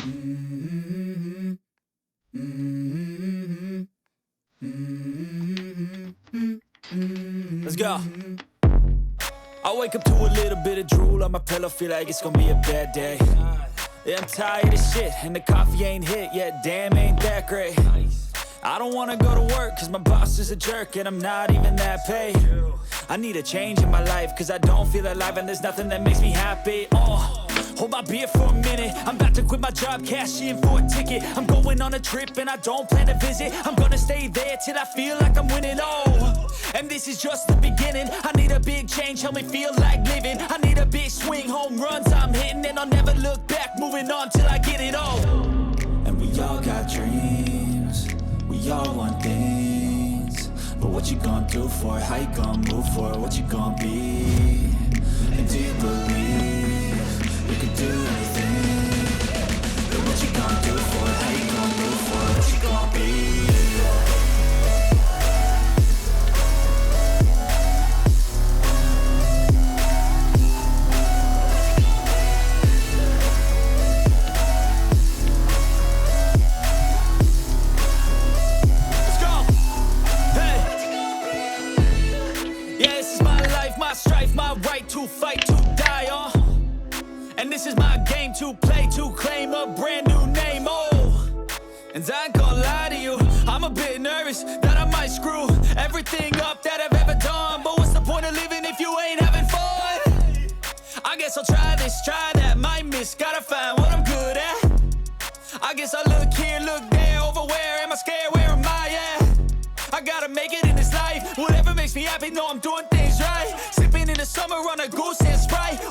Mm-hmm. Mm-hmm. Mm-hmm. Let's go. I wake up to a little bit of drool on my pillow, feel like it's gonna be a bad day. Yeah, I'm tired of shit, and the coffee ain't hit yet, damn, ain't that great. I don't wanna go to work, cause my boss is a jerk, and I'm not even that paid. I need a change in my life, cause I don't feel alive, and there's nothing that makes me happy. Hold my beer for a minute, I'm about to quit my job, cash in for a ticket. I'm going on a trip, and I don't plan to visit. I'm gonna stay there till I feel like I'm winning, and this is just the beginning. I need a big change, help me feel like living. I need a big swing, home runs I'm hitting, and I'll never look back, moving on till I get it all. And we all got dreams, we all want things, but what you gonna do for it? How you gonna move for it? What you gonna be? And do you believe you can do anything? But what you gonna do for it? How you gonna move for it? What you gonna be? My right to fight, to die on. And this is my game to play, to claim a brand new name, And I ain't gonna lie to you, I'm a bit nervous that I might screw everything up that I've ever done. But what's the point of living if you ain't having fun? I guess I'll try this, try that, might miss, gotta find what I'm good at. I guess I look here, look there, over where am I scared, where am I at? I gotta make it in this life, whatever makes me happy, know I'm doing things right. Sipping in the summer on a goose and Sprite,